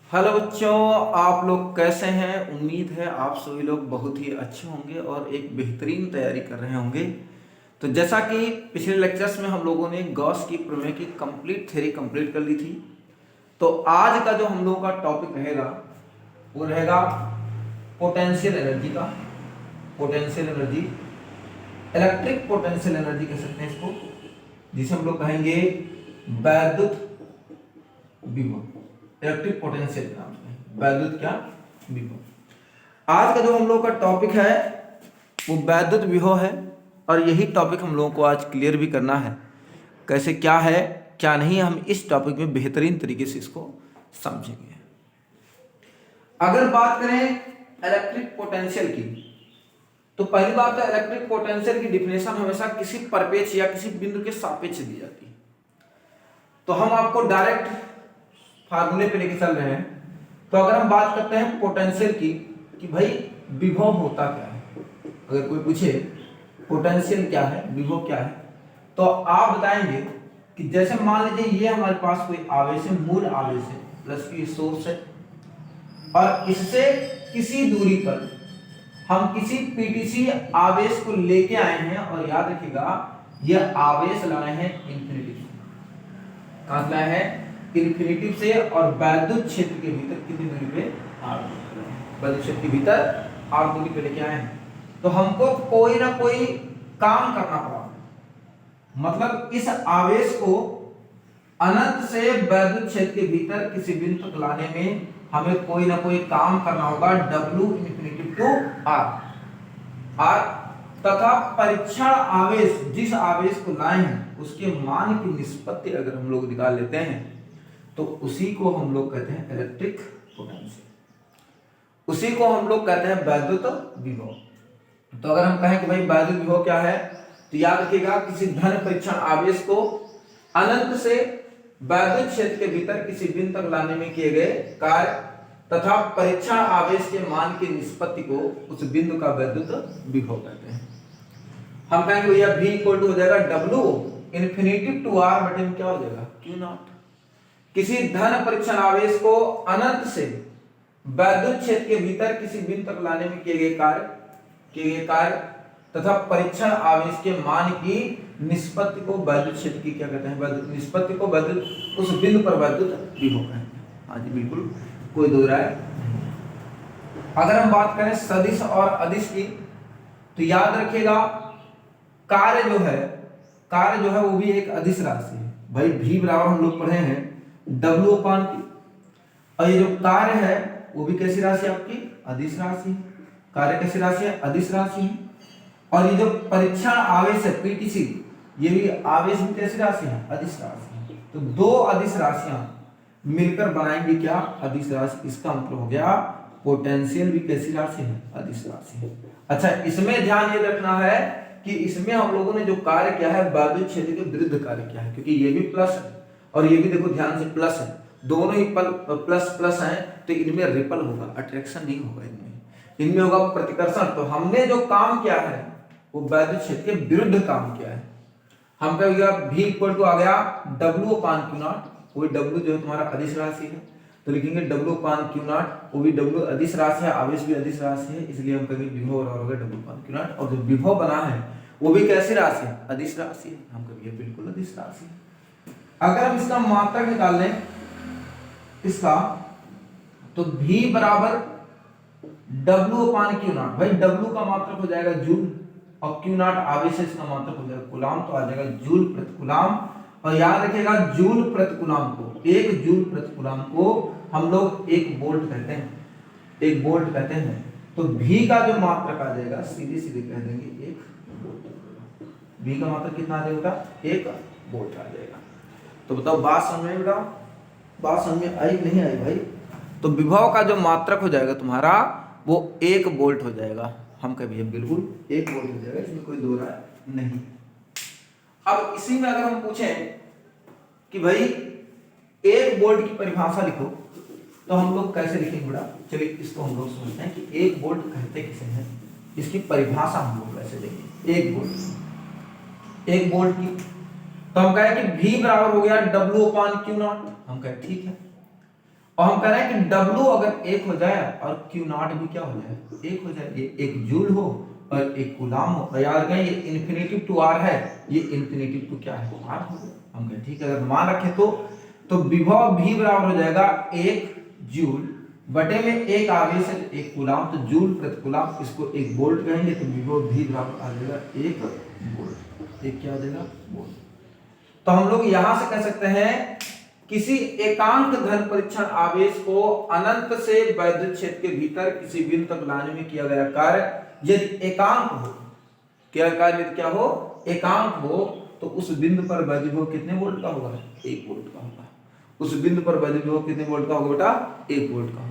Hello बच्चों, आप लोग कैसे हैं। उम्मीद है आप सभी लोग बहुत ही अच्छे होंगे और एक बेहतरीन तैयारी कर रहे होंगे। तो जैसा कि पिछले लेक्चर्स में हम लोगों ने गॉस की प्रमेय की कंप्लीट थ्योरी कंप्लीट कर ली थी, तो आज का जो हम लोगों का टॉपिक रहेगा वो रहेगा पोटेंशियल एनर्जी का। Potential energy, electric potential energy कह सकते हैं इसको, जिसे हम लोग कहेंगे वैद्युत विभव। इलेक्ट्रिक पोटेंशियल नाम से वैद्युत क्या विभव। आज का जो हम लोग का टॉपिक है वो वैद्युत विभव है और यही टॉपिक हम लोगों को आज क्लियर भी करना है। कैसे क्या है क्या नहीं, हम इस टॉपिक में बेहतरीन तरीके से इसको समझेंगे। अगर बात करें इलेक्ट्रिक पोटेंशियल की, तो पहली बात है इलेक्ट्रिक पोटेंशियल की डिफिनेशन हमेशा किसी परिपेक्ष या किसी बिंदु के सापेक्ष दी जाती है। तो हम आपको डायरेक्ट फार्मूले पे लेके चल रहे हैं। तो अगर हम बात करते हैं पोटेंशियल की कि भाई विभव होता क्या है, अगर कोई पूछे पोटेंशियल क्या है, विभव क्या है, तो आप बताएंगे कि जैसे मान लीजिए ये हमारे पास कोई आवेश है, मूल आवेश है, प्लस की सोर्स है, और इससे किसी दूरी पर हम किसी पीटीसी आवेश को लेके आए हैं, और याद रखिएगा यह आवेश लाए हैं इंफिनिटी से। कहां से लाए हैं? इन्फिनिटी से। और वैद्युत क्षेत्र के भीतर कितनी दूरी पे? आर। वैद्युत क्षेत्र के भीतर आर दूरी पे लेके आए हैं। तो हमको कोई ना कोई काम करना पड़ा, मतलब इस आवेश को अनंत से वैद्युत क्षेत्र के भीतर किसी बिंदु तक लाने में हमें कोई ना कोई काम करना होगा। W इंफिनिटी टू आर तथा परीक्षण आवेश, जिस आवेश को लाए हैं उसके मान की निष्पत्ति अगर हम लोग निकाल लेते हैं तो उसी को हम लोग कहते हैं इलेक्ट्रिक पोटेंशियल, उसी को हम लोग कहते हैं वैद्युत विभव। तो अगर हम कहें कि भाई वैद्युत विभव क्या है, तो याद रखिएगा किसी धन परीक्षण आवेश को अनंत से वैद्युत क्षेत्र के भीतर किसी बिंदु तक लाने में किए गए कार्य तथा परीक्षण आवेश के मान की निष्पत्ति को उस बिंदु का वैद्युत विभव कहते हैं। हम कहेंगे भैया V इक्वल टू हो जाएगा W इन्फिनिटी टू R बटे में क्या हो जाएगा Q नॉट। किसी धन परीक्षण आवेश को अनंत से वैद्युत क्षेत्र के भीतर किसी बिंदु तक लाने में किए गए कार्य तथा परीक्षण आवेश के मान की निष्पत्ति को वैद्युत क्षेत्र की क्या कहते हैं? वैद्युत निष्पत्ति को वैद्युत, उस बिंदु पर वैद्युत विभव कहते हैं। हाँ जी, बिल्कुल, कोई दो राय। अगर हम बात करें सदिश और अदिश की, तो याद रखिएगा कार्य जो है वो भी एक अदिश राशि है। भाई V बराबर हम लोग पढ़े हैं W अपान Q, और ये जो कार्य है वो भी कैसी राशि है आपकी? अदिश राशि। कार्य कैसी राशि है? अदिश राशि है। और ये जो परीक्षण आवेश है पीटीसी, ये भी आवेश भी कैसी राशि है? अदिश राशि। तो दो अदिश राशियां मिलकर बनाएंगे क्या? अदिश राशि। इसका मतलब हो गया पोटेंशियल भी कैसी राशि है? अदिश राशि है। अच्छा, इसमें ध्यान ये रखना है कि इसमें हम लोगों ने जो कार्य किया है वैद्युत क्षेत्र के विरुद्ध कार्य किया है, क्योंकि ये भी प्लस है और ये भी देखो ध्यान से प्लस है, दोनों ही प्लस प्लस हैं, तो इनमें रिपल होगा, अट्रैक्शन नहीं होगा, इनमें होगा प्रतिकर्षण। तो हमने जो काम किया है वो वैद्युत क्षेत्र के विरुद्ध काम किया है। हम कहेंगे V इक्वल टू आ गया W अपान Q नॉट, वो W जो है तुम्हारा अदिश राशि है, तो लिखेंगे W अपान Q नॉट, वो भी W अदिश राशि है, आवेश भी अदिश राशि है, इसलिए हम कहेंगे विभव बराबर होगा W अपान Q नॉट। और जो विभव बना है वो भी कैसी राशि है? अदिश राशि है। हम कहेंगे बिल्कुल अदिश राशि है। अगर हम इसका मात्रक निकाल लें इसका, तो V बराबर W अपान Q नॉट। भाई W का मात्रक हो जाएगा जूल और Q नॉट आवेश है, इसका मात्रक हो जाएगा कूलाम, तो आ जाएगा जूल प्रति कूलाम। और याद रखिएगा जूल प्रति कूलाम को, एक जूल प्रति कूलाम को हम लोग एक वोल्ट कहते हैं, एक वोल्ट कहते हैं। तो V का जो मात्रक आ जाएगा सीधे सीधे कह देंगे एक वोल्ट। V का मात्रक कितना आ जाएगा? एक वोल्ट आ जाएगा। तो बताओ बात समझ में बेटा, बात समझ में आई नहीं आई भाई? तो विभव का जो मात्रक हो जाएगा तुम्हारा वो एक वोल्ट हो जाएगा। हम कभी बिल्कुल एक वोल्ट हो जाएगा, इसमें कोई दो राय नहीं। अब इसी में अगर हम पूछें कि भाई एक वोल्ट की परिभाषा लिखो, तो हम लोग कैसे लिखेंगे बेटा? चलिए इसको हम लोग समझते हैं कि एक वोल्ट कहते किसे हैं, इसकी परिभाषा हम लोग कैसे देंगे। एक वोल्ट की, तो हम कहें कि V बराबर हो गया W अपान Q नॉट। हम कहें ठीक है, और हम कह रहे हैं कि W अगर 1 हो जाए और Q नॉट भी क्या हो जाए 1 हो जाए, ये 1 जूल हो और 1 कूलाम हो, और याद रखें ये इन्फिनिटिव टू R है, ये इन्फिनिटिव टू क्या है R हो। हम कहें ठीक है, अगर मान रखें तो विभव V बराबर हो जाएगा 1 जूल बटे में 1 आवेश है 1 कूलाम, तो जूल प्रति कूलाम, इसको 1 वोल्ट कहेंगे, तो विभव V बराबर आ जाएगा 1 वोल्ट। एक क्या आ जाएगा वोल्ट। तो हम लोग यहां से कह सकते हैं किसी एकांक धन परीक्षण आवेश को अनंत से वैद्युत क्षेत्र के भीतर किसी बिंदु तक लाने में किया गया कार्य यदि एकांक हो, क्या कार्य क्या हो एकांक हो, तो उस बिंदु पर वैद्युत विभव कितने वोल्ट का होगा 1 वोल्ट का होगा। उस बिंदु पर वैद्युत विभव कितने वोल्ट का होगा बेटा 1 वोल्ट का होगा।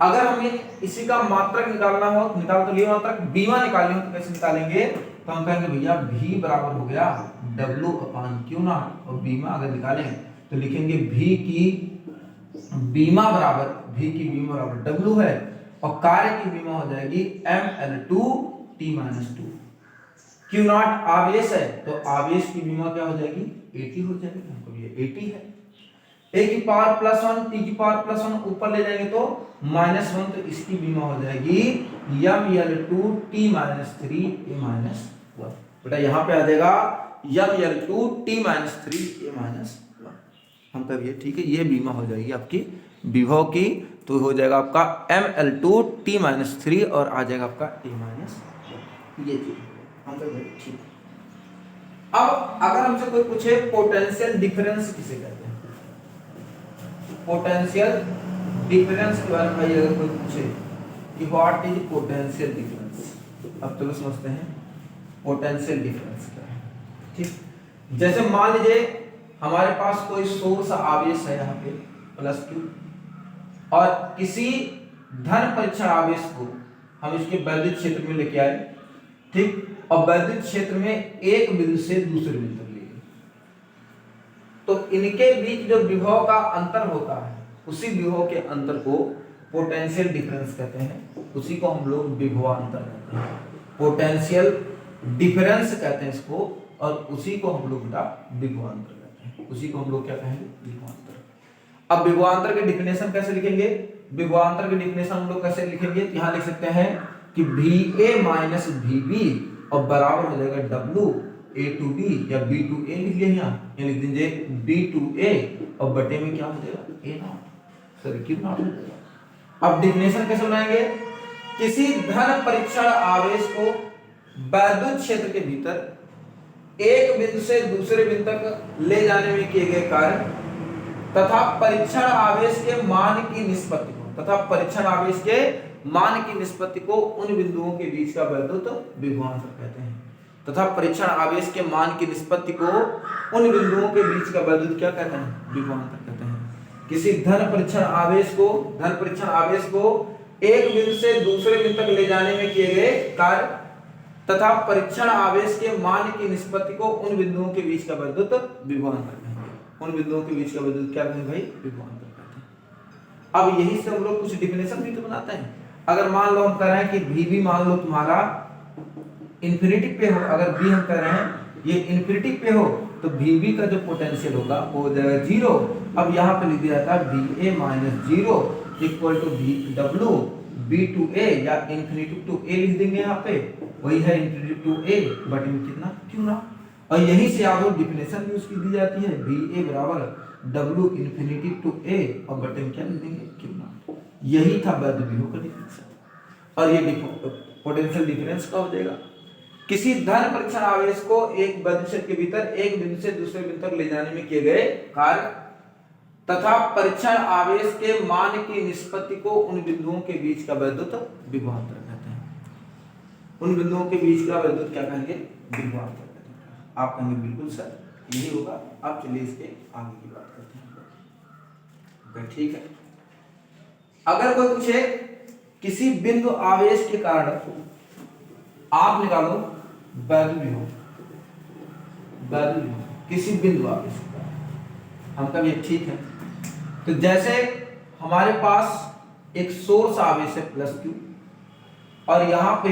अगर हमें इसी का मात्रक निकालना हो, निकाल तो लिया मात्रक, बीमा निकालनी हो तो कैसे निकालेंगे, तो हम कहेंगे भैया V बराबर हो गया W/Q नॉट, और बीमा अगर निकालें तो लिखेंगे V की बीमा बराबर W है, और कार्य की बीमा हो जाएगी mL2T-2। Q नॉट आवेश है, तो आवेश की बीमा क्या हो जाएगी 80 हो जाएगी, हमको ये 80 है। A की पावर +1 T की पावर +1 ऊपर ले जाएंगे तो -1, तो इसकी बीमा हो जाएगी mL2T-3A-1। बेटा यहाँ पे आ जाएगा mL2T-3A-1। हम करिए ठीक है, ये बीमा हो जाएगी आपकी विभव की, तो हो जाएगा आपका mL2T-3 और आ जाएगा आपका A-, ये चीज हम करिए ठीक है। अब अगर हमसे कोई पूछे पोटेंशियल डिफरेंस किसे कहते हैं, पोटेंशियल डिफरेंस के बारे में भाई अगर कोई पूछे कि व्हाट इज पोटेंशियल डिफरेंस, अब चलो समझते हैं पोटेंशियल डिफरेंस क्या है। ठीक, जैसे मान लीजिए हमारे पास कोई सोर्स आवेश है यहाँ पे +Q, और किसी धन परीक्षण आवेश को हम इसके वैद्युत क्षेत्र में लेके आए, ठीक, और वैद्युत क्षेत्र में एक बिंदु से दूसरे बिंदु तक ले गए, तो इनके बीच जो विभव का अंतर होता है उसी विभव के अंतर को पोटेंशियल डिफरेंस कहते हैं, उसी को हम लोग विभवांतर कहते हैं, पोटेंशियल डिफरेंस कहते हैं इसको, और उसी को हम लोग बेटा विभवांतर कहते हैं, उसी को हम लोग क्या कहेंगे विभवांतर। अब विभवांतर के डिफिनेशन कैसे लिखेंगे, विभवांतर के डिफिनेशन हम लोग कैसे लिखेंगे, यहाँ लिख सकते हैं कि VA - VB और बराबर हो जाएगा WA/B या B/A लिख लिया, यहाँ लिख दीजिए B/A और बटे में क्या हो जाएगा A0, सॉरी Q नॉट हो जाएगा। अब डिफिनेशन कैसे बनाएंगे, किसी धन परीक्षण आवेश को वैद्युत क्षेत्र के भीतर एक बिंदु से दूसरे बिंदु तक ले जाने में किए गए कार्य तथा परीक्षण आवेश के मान की निष्पत्ति को, तथा परीक्षण आवेश के मान की निष्पत्ति को उन बिंदुओं के बीच का वैद्युत विभवांतर कहते हैं, तथा परीक्षण आवेश के मान की निष्पत्ति को उन बिंदुओं के बीच का वैद्युत क्या कहते हैं विभवांतर कहते हैं। किसी धन परीक्षण आवेश को एक बिंदु से दूसरे बिंदु तक ले जाने में किए गए कार्य तथा परीक्षण आवेश के मान की निष्पत्ति को उन बिंदुओं के बीच का वैद्युत विभवांतर कहेंगे, उन बिंदुओं के बीच का वैद्युत क्या कहेंगे भाई विभवांतर कहते हैं। अब यही से हम लोग कुछ डिफिनेशन भी तो बनाते हैं। अगर मान लो हम कह रहे हैं कि VB मान लो तुम्हारा इंफिनिटी पे हो, अगर B हम कह रहे हैं ये इंफिनिटी पे हो, तो VB का जो पोटेंशियल होगा वो हो जाएगा 0। अब यहाँ पे लिख दिया जाता है VA - 0 = W B/A या इंफिनिटी टू A लिख देंगे, यहाँ पे वही है इंफिनिटी टू A बटे में कितना Q नॉट, और यही से आप लोग डिफिनेशन भी उसकी दी जाती है VA बराबर W इंफिनिटी टू A और बटे में क्या लिख देंगे Q नॉट। यही था वैद्युत विभव का डिफरेंस। और ये पोटेंशियल डिफरेंस का हो जाएगा किसी धन परीक्षण आवेश को एक वैद्युत क्षेत्र के भीतर एक बिंदु से दूसरे बिंदु तक ले जाने में किए गए कार्य तथा परीक्षण आवेश के मान की निष्पत्ति को उन बिंदुओं के बीच का वैद्युत विभवांतर कहते हैं। उन बिंदुओं के बीच का वैद्युत क्या कहेंगे विभवांतर कहते हैं। आप कहेंगे बिल्कुल सर यही होगा। आप चलिए इसके आगे की बात करते हैं। ठीक है, अगर कोई पूछे किसी बिंदु आवेश के कारण आप निकालो वैद्युत विभव, किसी बिंदु आवेश का हम कभी ठीक है, तो जैसे हमारे पास एक सोर्स आवेश है +Q और यहाँ पे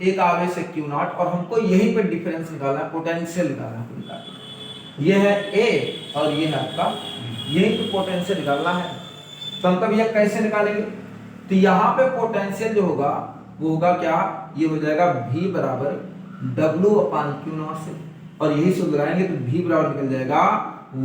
एक आवेश है Q नॉट, और हमको यहीं पे डिफरेंस निकालना है, पोटेंशियल निकालना है। ये है A और ये है आपका, यहीं पे पोटेंशियल निकालना है। तो हम कभी यह कैसे निकालेंगे, तो यहाँ पे पोटेंशियल जो होगा वो होगा क्या, ये हो जाएगा V बराबर W अपान क्यू नॉट से, और यही सूत्र लगाएंगे तो V बराबर निकल जाएगा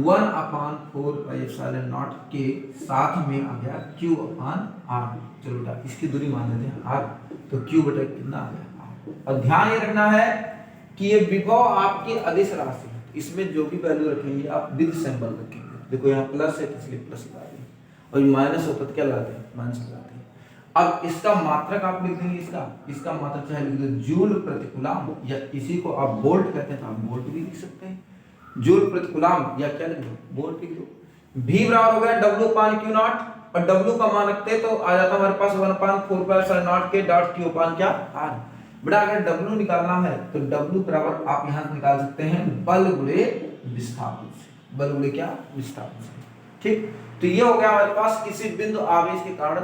1 अपान 4 पाई एप्सिलॉन नॉट के, साथ में आ गया Q अपान R। चलो बेटा इसकी दूरी मान लेते हैं R, तो Q बटा कितना आ गया R। और ध्यान ये रखना है कि ये विभव आपकी अदिश राशि है, इसमें जो भी वैल्यू रखेंगे आप विद सिंबल रखेंगे। देखो यहाँ प्लस है इसलिए प्लस लगा दें, और माइनस होता तो क्या लगाते हैं, माइनस लगाते हैं। अब इसका मात्रक आप लिख देंगे, इसका मात्रक चाहे लिख दो जूल प्रति कूलम, या इसी को आप वोल्ट कहते हैं तो आप वोल्ट भी लिख सकते हैं, जूल प्रति कूलम, या क्या लिख दो वोल्ट लिख दो। V बराबर हो गया W अपान Q नॉट, और W का मान रखते तो आ जाता हमारे पास 1 अपान 4 पाई एप्सिलॉन नॉट के डॉट Q अपान क्या R। बेटा अगर W निकालना है तो W बराबर आप यहाँ से निकाल सकते हैं बल गुणे विस्थापन से, बल गुणे क्या विस्थापन से, ठीक। तो ये हो गया हमारे पास किसी बिंदु आवेश के कारण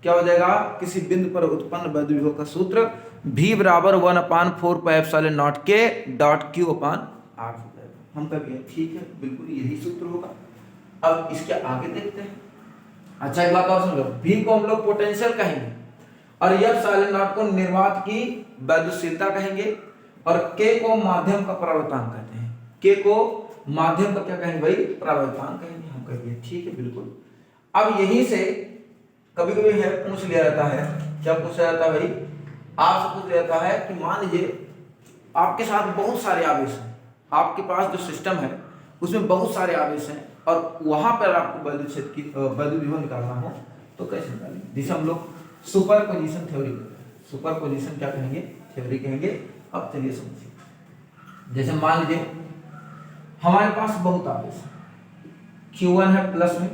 क्या हो जाएगा, किसी बिंदु पर उत्पन्न वैद्युत विभव का सूत्र V बराबर 1 अपान 4 पाई एप्सिलॉन नॉट के डॉट Q अपान R हो जाएगा। हम कह ठीक है, बिल्कुल यही सूत्र होगा। अब इसके आगे देखते हैं। अच्छा एक बात और समझो, V को हम लोग पोटेंशियल कहेंगे, और यह एप्सिलॉन नॉट को निर्वात की वैद्युतशीलता कहेंगे, और K को माध्यम का परावर्तनांक कहते हैं। K को माध्यम का क्या कहेंगे भाई, परावर्तनांक कहेंगे। हम कहेंगे ठीक है बिल्कुल। अब यहीं से कभी कभी है पूछ लिया जाता है, क्या पूछा जाता है भाई, आपसे पूछ लिया जाता है कि मान लीजिए आपके साथ बहुत सारे आवेश हैं, आपके पास जो सिस्टम है उसमें बहुत सारे आवेश हैं, और वहां पर आपको वैद्युत क्षेत्र की वैद्युत विभव निकालना हो तो कैसे निकालेंगे, जिसे हम लोग सुपर पोजिशन थ्योरी कहते हैं। सुपर पोजिशन क्या कहेंगे, थ्योरी कहेंगे। अब चलिए समझिए, जैसे मान लीजिए हमारे पास बहुत आवेश है, Q1 है प्लस में,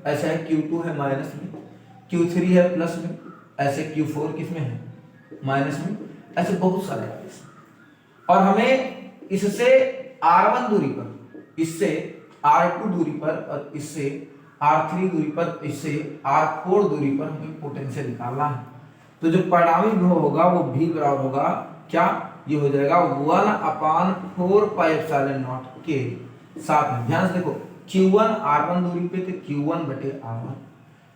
ऐसा है Q2 है माइनस में, Q3 है प्लस में, ऐसे Q4 किसमें है माइनस में, ऐसे बहुत सारे आवेश। और हमें इससे R1 दूरी पर, इससे R2 दूरी पर, और इससे R3 दूरी पर, इससे R4 दूरी पर हमें पोटेंशियल निकालना है। तो जो परिणामी विभव होगा वो V बराबर होगा क्या, ये हो जाएगा 1 अपान 4 पाई एप्सिलॉन नॉट के, साथ में ध्यान से देखो Q1 R1 दूरी पे तो Q1 बटे R1,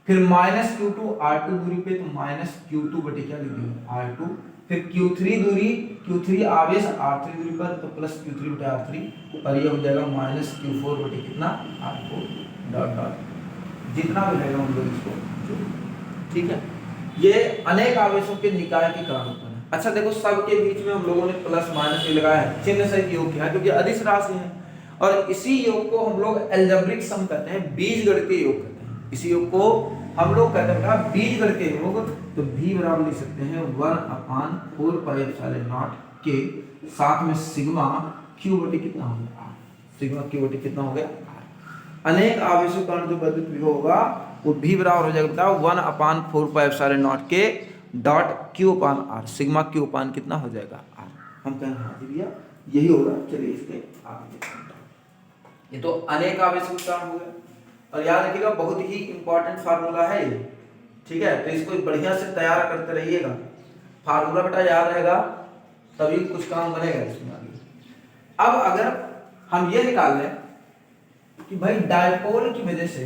फिर माइनस Q2 R2 दूरी पे तो माइनस Q2 बटे क्या लिख देंगे R2, फिर Q3 दूरी, Q3 आवेश R3 दूरी पर तो प्लस Q3 बटे R3, और ये हो जाएगा माइनस Q4 बटे कितना R4 डॉट डॉट, जितना भी रहेगा हम लोग इसको, ठीक है। ये अनेक आवेशों के निकाय के कारण होता है। अच्छा देखो सबके बीच में हम लोगों ने प्लस माइनस ये लगाया है, चिन्ह सहित योग किया है क्योंकि अदिश राशि है, और इसी योग को हम लोग अलजेब्रिक सम कहते हैं, बीजगणितीय योग कहते हैं। इसी योग को हम लोग कहते हैं बीजगणितीय योग। तो V बराबर लिख सकते हैं 1 अपान 4 पाई एप्सिलॉन नॉट के, साथ में सिग्मा Q बटे कितना हो गया R, सिग्मा Q बटे कितना हो गया R। अनेक आवेशों के कारण जो वैद्युत विभव होगा वो V बराबर हो जाएगा बताओ 1 अपान 4 पाई एप्सिलॉन नॉट के डॉट Q अपान R, सिग्मा Q अपान कितना हो जाएगा R। हम कहें हाँ जी भैया यही होगा। चलिए इसके आगे, ये तो अनेक आवेशों के कारण हो गया, और याद रखिएगा बहुत ही इंपॉर्टेंट फार्मूला है ये, ठीक है। तो इसको बढ़िया से तैयार करते रहिएगा, फार्मूला बेटा याद रहेगा तभी कुछ काम बनेगा इसमें आगे। अब अगर हम ये निकाल लें कि भाई डायपोल की वजह से,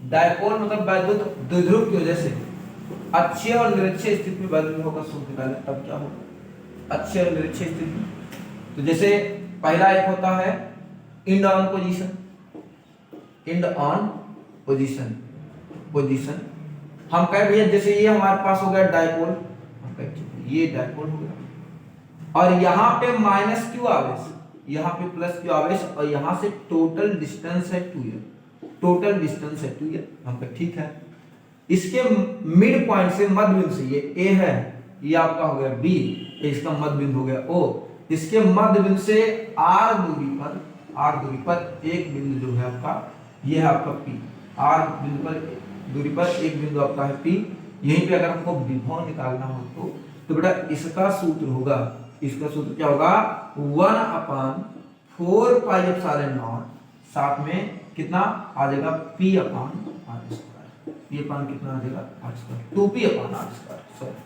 डायपोल मतलब वैद्युत द्विध्रुव की वजह से अक्षीय और निरक्षीय स्थिति में वैद्युत विभव का सूत्र निकालें, तब क्या होगा अक्षीय और निरक्षीय स्थिति। तो जैसे पहला एक होता है end on position, end on position हम कह भैया जैसे ये हमारे पास हो गया डायपोल, हम कह ये डायपोल हो गया, और यहाँ पे माइनस क्यू आवेश, यहाँ पे प्लस क्यू आवेश, और यहाँ से टोटल डिस्टेंस है 2l, टोटल डिस्टेंस है 2l। हम कह ठीक है, इसके मिड पॉइंट से मध्य बिंदु से ये A है, ये आपका हो गया B, इसका मध्य बिंदु हो गया O, इसके मध्य बिंदु से R दूरी पर एक बिंदु जो है आपका, ये है आपका P, R बिंदु पर दूरी पर एक बिंदु आपका है P। यहीं पे अगर हमको विभव निकालना हो तो बेटा इसका सूत्र होगा, इसका सूत्र क्या होगा 1 अपान 4 पाई एप्सिलॉन नॉट, साथ में कितना आ जाएगा P अपान R स्क्वायर, P अपान कितना आ जाएगा R स्क्वायर, 2P अपान R स्क्वायर, सॉरी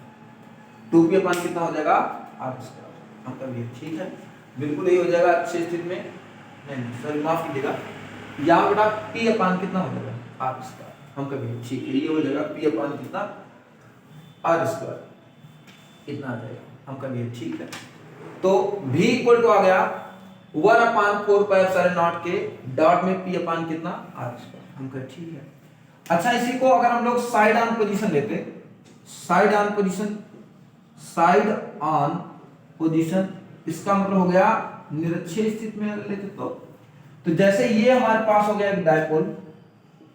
2P अपान कितना हो जाएगा R स्क्वायर। मतलब ये ठीक है, बिल्कुल यही हो जाएगा अच्छी स्थिति में, नहीं सॉरी माफ कीजिएगा, यहाँ बेटा P अपान कितना हो जाएगा R स्क्वायर, हम कभी ठीक है, ये हो जाएगा पी अपॉन कितना आर स्क्वायर इतना आ जाएगा, हम कभी ठीक है। तो v इक्वल टू आ गया 1/4 के डॉट में p अपॉन कितना आर स्क्वायर, हम कहे ठीक है। अच्छा इसी को अगर हम लोग साइड ऑन पोजीशन लेते, side on position, side on position इसका मतलब हो गया निरक्षीय स्थिति में लेते तो जैसे ये हमारे पास हो गया एक डायपोल,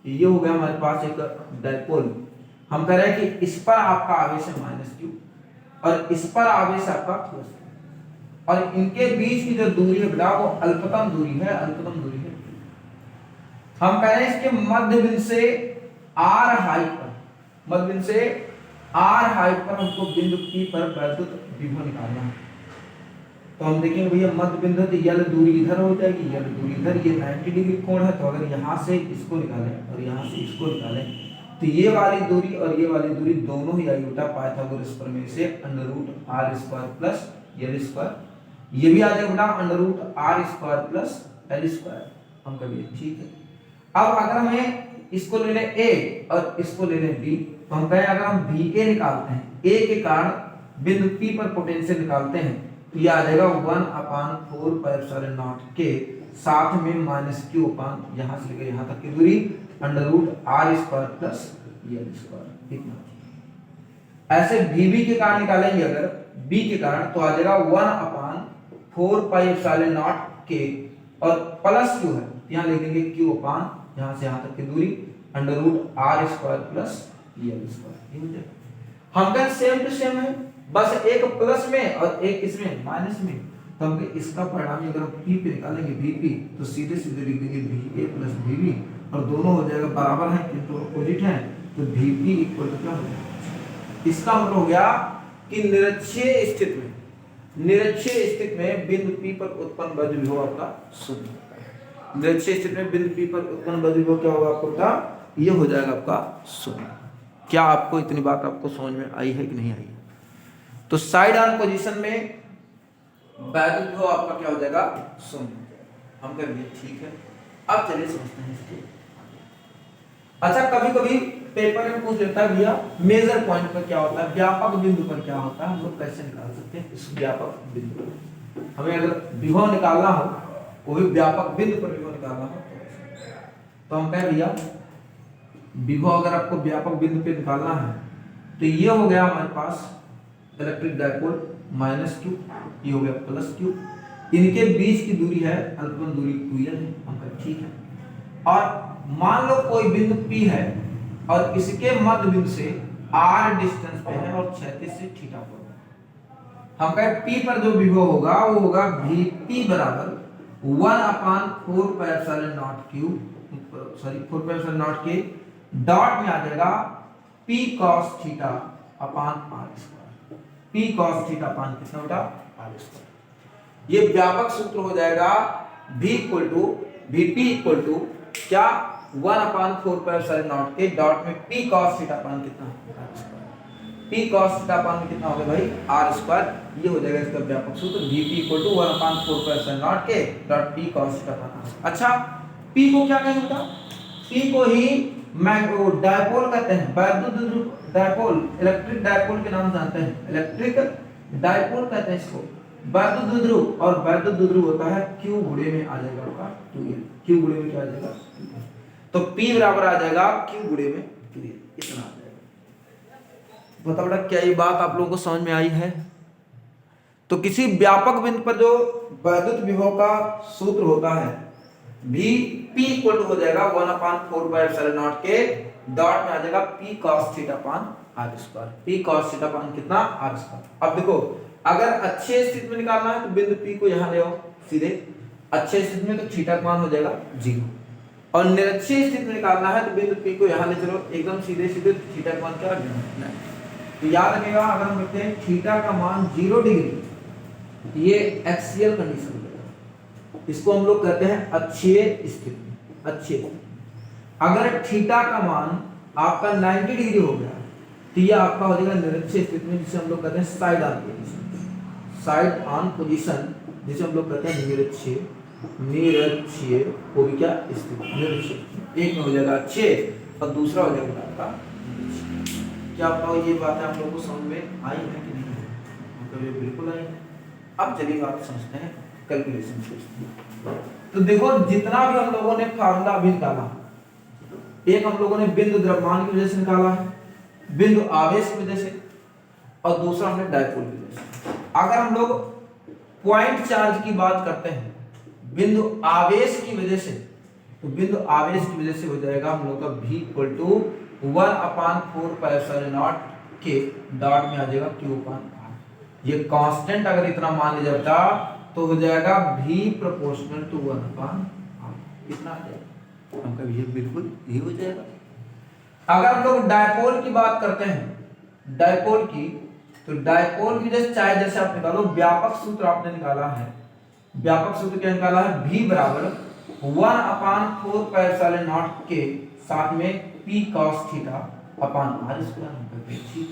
ये हो गया हमारे पास एक डायपोल, हम कह रहे हैं कि इस पर आपका आवेश है -q और इस पर आवेश आपका प्लस, और इनके बीच की जो दूरी है बेटा वो अल्पतम दूरी है, अल्पतम दूरी है। हम कह रहे हैं इसके मध्य बिंदु से r हाइट पर, मध्य बिंदु से r हाइट पर हमको बिंदु P पर वैद्युत विभव निकालना है। तो हम देखेंगे भैया मध्य बिंदु तो यल दूरी इधर हो जाएगी, यल दूरी इधर, ये 90 डिग्री कोण है, तो अगर यहाँ से इसको निकालें और यहाँ से इसको निकालें तो ये वाली दूरी और ये वाली दूरी दोनों ही आयोटा पाइथागोरस प्रमेय से √r² प्लस यल स्क्वायर, ये भी आ जाएगा बेटा √r² प्लस l स्क्वायर, हम कभी ठीक है। अब अगर हमें इसको ले लें a और इसको ले लें b, तो हम कहें अगर हम VA निकालते हैं, a के कारण बिंदु P पर पोटेंशियल निकालते हैं, तो ये आ जाएगा 1/4 के साथ में -q अपान यहाँ से लेकर यहाँ तक की दूरी √r² प्लस यल स्क्वायर इतना। ऐसे VB के कारण निकालेंगे अगर B के कारण, तो आ जाएगा 1/4 के और प्लस q है, यहाँ लिख देंगे q अपान यहाँ से यहाँ तक की दूरी √r² प्लस यल स्क्वायर, ये हो जाएगा। हम कहें सेम टू सेम है, बस एक प्लस में और एक इसमें माइनस में, तो हम इसका परिणाम अगर हम P पे निकालेंगे VP, तो सीधे सीधे लिख देंगे VA प्लस VB, और दोनों हो जाएगा बराबर है किंतु अपोजिट है, तो VP इक्वल टू क्या हो जाएगा, इसका मतलब हो गया कि निरक्षीय स्थिति में, निरक्षीय स्थिति में बिंदु P पर उत्पन्न वैद्युत विभव आपका शून्य होता है। निरक्षीय स्थिति में बिंदु P पर उत्पन्न वैद्युत विभव क्या होगा आपको बता, ये हो जाएगा आपका शून्य। क्या आपको इतनी बात आपको समझ में आई है कि नहीं आई है? तो साइड ऑन पोजीशन में वैद्युत विभव आपका क्या हो जाएगा शून्य, हम कहेंगे ठीक है। अब चलिए समझते हैं इसके। अच्छा कभी कभी पेपर में पूछ लेता है भैया मेजर पॉइंट पर क्या होता है, व्यापक बिंदु पर क्या होता है, हम लोग कैसे निकाल सकते हैं इस व्यापक बिंदु पर? हमें अगर विभव निकालना हो, कोई व्यापक बिंदु पर विभव निकालना हो, तो हम कहें भैया विभव अगर आपको व्यापक बिंदु पे निकालना है, तो ये हो गया हमारे पास इलेक्ट्रिक डायपोल -q, ये हो गया +q, इनके बीच की दूरी है अल्पतम दूरी ql है, हम कहें ठीक है। और मान लो कोई बिंदु P है और इसके मध्य बिंदु से r डिस्टेंस पे है और क्षैतिज से थीटा पर, हम कहें P पर जो विभव होगा वो होगा Vp बराबर 4π0 के डॉट में आ जाएगा P cos theta upon r square, P cos theta upon कितना बेटा r स्क्वायर। ये व्यापक सूत्र हो जाएगा Vp इक्वल टू क्या 1/4 के डॉट में P cos थीटा अपान कितना r square, P cos theta upon कितना हो गया भाई r स्क्वायर, ये हो जाएगा इसका व्यापक सूत्र Vp इक्वल टू 1/4 के dot P cos theta upon. अच्छा P को क्या कहेंगे बेटा, P को ही डायपोल कहते हैं, वैद्युत डायपोल, इलेक्ट्रिक डायपोल के नाम जानते हैं, इलेक्ट्रिक डायपोल कहते हैं इसको, वैद्युत द्विध्रुव, और वैद्युत द्विध्रुव होता है Q गुणे में आ जाएगा आपका 2l, Q गुणे में क्या आ जाएगा, तो P बराबर आ जाएगा Q गुणे में 2l, इतना आ जाएगा। बताओ बेटा क्या ये बात आप लोगों को समझ में आई है? तो किसी व्यापक बिंदु पर जो वैद्युत विभव का सूत्र होता है Vp इक्वल टू हो जाएगा 1/4 के डॉट में आ जाएगा P cos theta upon r square, P cos theta upon कितना r स्क्वायर। अब देखो अगर अच्छे स्थिति में निकालना है तो बिंदु P को यहाँ ले आओ सीधे, अच्छे स्थिति में तो थीटा का मान हो जाएगा 0, और निरक्षीय स्थिति में निकालना है तो बिंदु P को यहाँ ले चलो एकदम सीधे सीधे, थीटा का मान क्या है, तो याद रखिएगा अगर हम लिखते हैं थीटा का मान 0 डिग्री, ये एक्सियल कंडीशन, इसको हम लोग कहते हैं अक्षीय स्थिति, अच्छे। अगर थीटा का मान आपका 90 डिग्री हो गया तो ये आपका हो जाएगा निरक्षीय स्थिति में, जिसे हम लोग कहते हैं side on position, side on position जिसे हम लोग कहते हैं निरक्षीय, निरक्षीय वो भी क्या स्थिति, निरक्षीय एक में हो जाएगा अच्छे और दूसरा हो जाएगा आपका BH। क्या आपको ये बातें आप लोगों को समझ में आई है कि नहीं? मतलब ये बिल्कुल आई है। अब चलिए बात समझते हैं कैलकुलेशन। तो देखो जितना भी हम लोगों ने फार्मूला अभी निकाला, एक हम लोगों ने बिंदु द्रव्यमान की वजह से निकाला है, बिंदु आवेश की वजह से, और दूसरा हमने डायपोल की वजह से। अगर हम लोग पॉइंट चार्ज की बात करते हैं बिंदु आवेश की वजह से, तो बिंदु आवेश की वजह से हो जाएगा हम लोग का V इक्वल टू 1/4 के डॉट में आ जाएगा Q/R। ये कांस्टेंट अगर इतना मान लिया जाता तो हो जाएगा V प्रोपोर्शनल टू 1/R, इतना आ जाएगा। हम कभी ये बिल्कुल यही हो जाएगा। अगर हम लोग डायपोल की बात करते हैं, डायपोल की, तो डायपोल की चाहे जैसे आप निकालो, व्यापक सूत्र आपने निकाला है, व्यापक सूत्र क्या निकाला है? V बराबर 1/4 के साथ में P cos theta upon R square हम करते हैं, ठीक।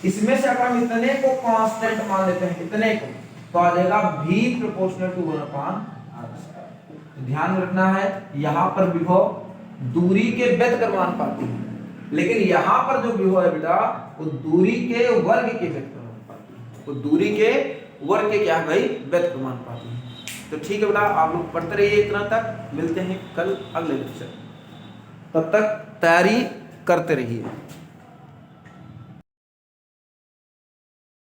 इसमें से अगर हम इतने को कांस्टेंट मान लेते हैं, इतने को, तो आ जाएगा V proportional to 1/R square. तो ध्यान रखना है यहां पर विभव दूरी के व्यतिक्रमानुपाती है, लेकिन यहां पर जो विभव है बेटा वो दूरी के वर्ग के व्यतिक्रमानुपाती है, वो दूरी के वर्ग के क्या है भाई? व्यतिक्रमानुपाती है। तो ठीक है बेटा, आप लोग पढ़ते रहिए इतना तक, मिलते हैं कल अगले लेक्चर, तब तक तैयारी करते रहिए।